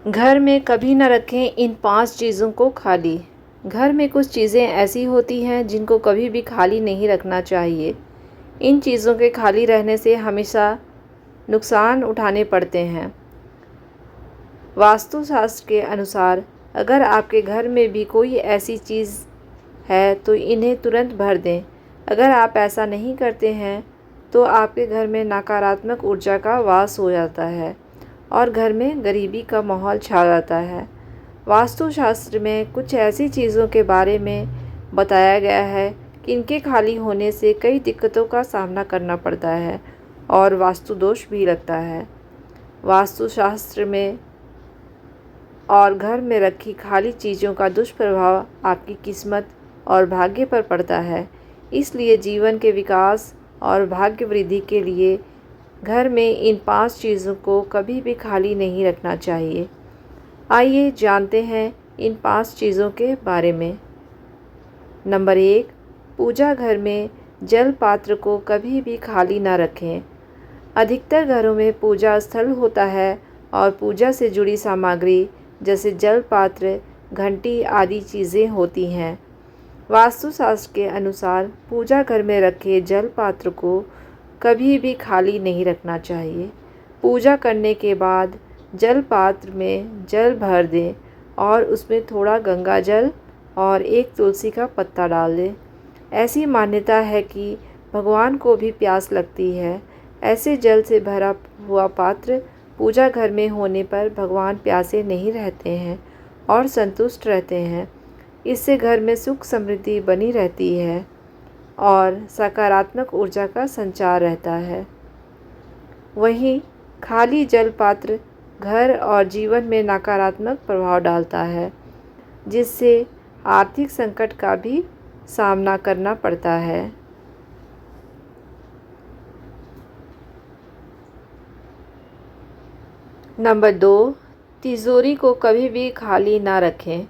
घर में कभी न रखें इन 5 चीज़ों को खाली। घर में कुछ चीज़ें ऐसी होती हैं जिनको कभी भी खाली नहीं रखना चाहिए। इन चीज़ों के खाली रहने से हमेशा नुकसान उठाने पड़ते हैं। वास्तुशास्त्र के अनुसार अगर आपके घर में भी कोई ऐसी चीज़ है तो इन्हें तुरंत भर दें। अगर आप ऐसा नहीं करते हैं तो आपके घर में नकारात्मक ऊर्जा का वास हो जाता है और घर में गरीबी का माहौल छा जाता है। वास्तुशास्त्र में कुछ ऐसी चीज़ों के बारे में बताया गया है कि इनके खाली होने से कई दिक्कतों का सामना करना पड़ता है और वास्तु दोष भी लगता है। वास्तुशास्त्र में और घर में रखी खाली चीज़ों का दुष्प्रभाव आपकी किस्मत और भाग्य पर पड़ता है। इसलिए जीवन के विकास और भाग्य वृद्धि के लिए घर में इन 5 चीज़ों को कभी भी खाली नहीं रखना चाहिए। आइए जानते हैं इन 5 चीज़ों के बारे में। नंबर 1, पूजा घर में जल पात्र को कभी भी खाली ना रखें। अधिकतर घरों में पूजा स्थल होता है और पूजा से जुड़ी सामग्री जैसे जल पात्र, घंटी आदि चीज़ें होती हैं। वास्तुशास्त्र के अनुसार पूजा घर में रखे जल पात्र को कभी भी खाली नहीं रखना चाहिए। पूजा करने के बाद जल पात्र में जल भर दें और उसमें थोड़ा गंगा जल और एक तुलसी का पत्ता डाल दें। ऐसी मान्यता है कि भगवान को भी प्यास लगती है। ऐसे जल से भरा हुआ पात्र पूजा घर में होने पर भगवान प्यासे नहीं रहते हैं और संतुष्ट रहते हैं। इससे घर में सुख समृद्धि बनी रहती है और सकारात्मक ऊर्जा का संचार रहता है। वहीं खाली जल पात्र घर और जीवन में नकारात्मक प्रभाव डालता है, जिससे आर्थिक संकट का भी सामना करना पड़ता है। नंबर 2, तिजोरी को कभी भी खाली ना रखें।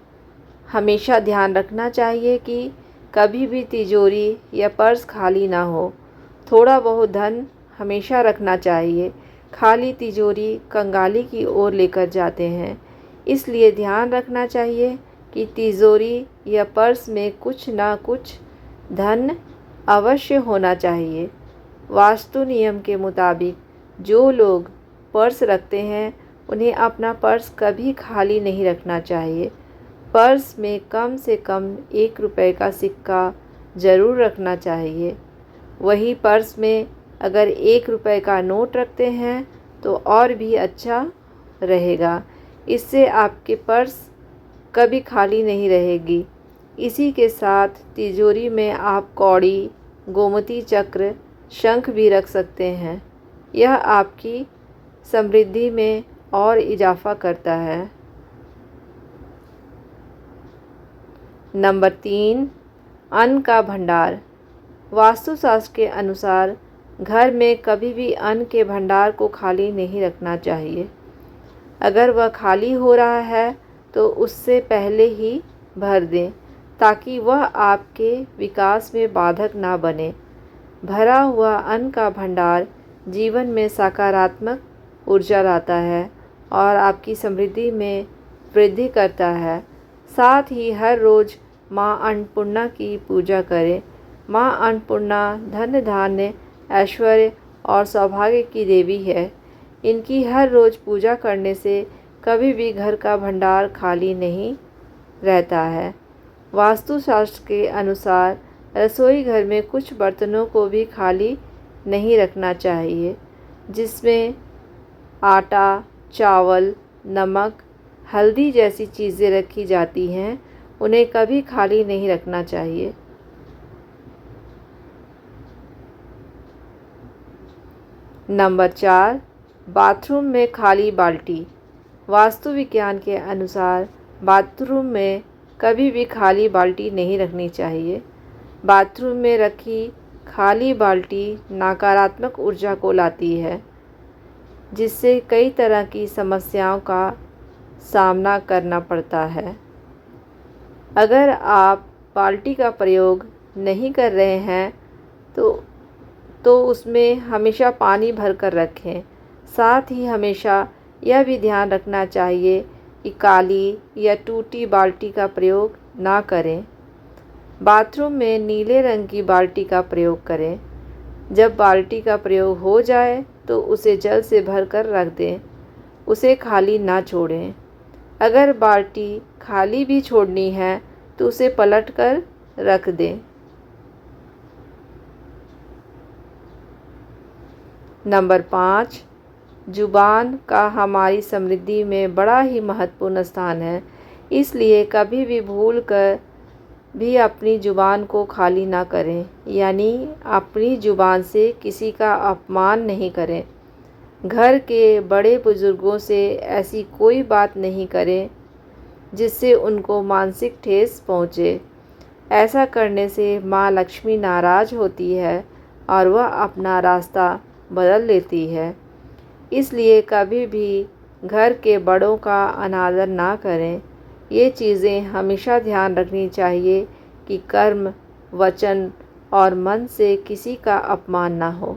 हमेशा ध्यान रखना चाहिए कि कभी भी तिजोरी या पर्स खाली ना हो। थोड़ा बहुत धन हमेशा रखना चाहिए। खाली तिजोरी कंगाली की ओर लेकर जाते हैं। इसलिए ध्यान रखना चाहिए कि तिजोरी या पर्स में कुछ ना कुछ धन अवश्य होना चाहिए। वास्तु नियम के मुताबिक जो लोग पर्स रखते हैं उन्हें अपना पर्स कभी खाली नहीं रखना चाहिए। पर्स में कम से कम 1 रुपये का सिक्का ज़रूर रखना चाहिए। वही पर्स में अगर 1 रुपये का नोट रखते हैं तो और भी अच्छा रहेगा। इससे आपके पर्स कभी खाली नहीं रहेगी। इसी के साथ तिजोरी में आप कौड़ी, गोमती चक्र, शंख भी रख सकते हैं। यह आपकी समृद्धि में और इजाफा करता है। नंबर 3, अन्न का भंडार। वास्तुशास्त्र के अनुसार घर में कभी भी अन्न के भंडार को खाली नहीं रखना चाहिए। अगर वह खाली हो रहा है तो उससे पहले ही भर दें ताकि वह आपके विकास में बाधक ना बने। भरा हुआ अन्न का भंडार जीवन में सकारात्मक ऊर्जा लाता है और आपकी समृद्धि में वृद्धि करता है। साथ ही हर रोज़ माँ अन्नपूर्णा की पूजा करें। माँ अन्नपूर्णा धन, धान्य, ऐश्वर्य और सौभाग्य की देवी है। इनकी हर रोज़ पूजा करने से कभी भी घर का भंडार खाली नहीं रहता है। वास्तुशास्त्र के अनुसार रसोई घर में कुछ बर्तनों को भी खाली नहीं रखना चाहिए, जिसमें आटा, चावल, नमक, हल्दी जैसी चीज़ें रखी जाती हैं। उन्हें कभी खाली नहीं रखना चाहिए। नंबर 4, बाथरूम में खाली बाल्टी। वास्तु विज्ञान के अनुसार बाथरूम में कभी भी खाली बाल्टी नहीं रखनी चाहिए। बाथरूम में रखी खाली बाल्टी नकारात्मक ऊर्जा को लाती है, जिससे कई तरह की समस्याओं का सामना करना पड़ता है। अगर आप बाल्टी का प्रयोग नहीं कर रहे हैं तो उसमें हमेशा पानी भर कर रखें। साथ ही हमेशा यह भी ध्यान रखना चाहिए कि काली या टूटी बाल्टी का प्रयोग ना करें। बाथरूम में नीले रंग की बाल्टी का प्रयोग करें। जब बाल्टी का प्रयोग हो जाए तो उसे जल से भरकर रख दें, उसे खाली ना छोड़ें। अगर बाल्टी खाली भी छोड़नी है तो उसे पलट कर रख दें। नंबर 5, जुबान का हमारी समृद्धि में बड़ा ही महत्वपूर्ण स्थान है, इसलिए कभी भी भूल कर भी अपनी ज़ुबान को खाली ना करें, यानी अपनी ज़ुबान से किसी का अपमान नहीं करें। घर के बड़े बुज़ुर्गों से ऐसी कोई बात नहीं करें जिससे उनको मानसिक ठेस पहुँचे। ऐसा करने से माँ लक्ष्मी नाराज़ होती है और वह अपना रास्ता बदल लेती है। इसलिए कभी भी घर के बड़ों का अनादर ना करें। ये चीज़ें हमेशा ध्यान रखनी चाहिए कि कर्म, वचन और मन से किसी का अपमान ना हो।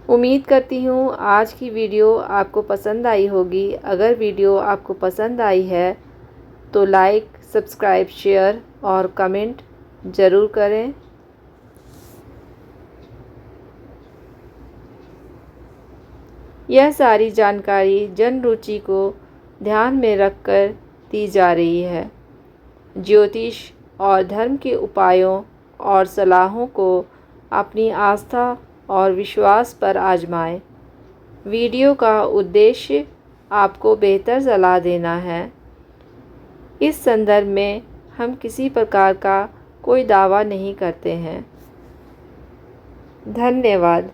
उम्मीद करती हूँ आज की वीडियो आपको पसंद आई होगी। अगर वीडियो आपको पसंद आई है तो लाइक, सब्सक्राइब, शेयर और कमेंट ज़रूर करें। यह सारी जानकारी जन रुचि को ध्यान में रखकर दी जा रही है। ज्योतिष और धर्म के उपायों और सलाहों को अपनी आस्था और विश्वास पर आजमाएं। वीडियो का उद्देश्य आपको बेहतर सलाह देना है। इस संदर्भ में हम किसी प्रकार का कोई दावा नहीं करते हैं। धन्यवाद।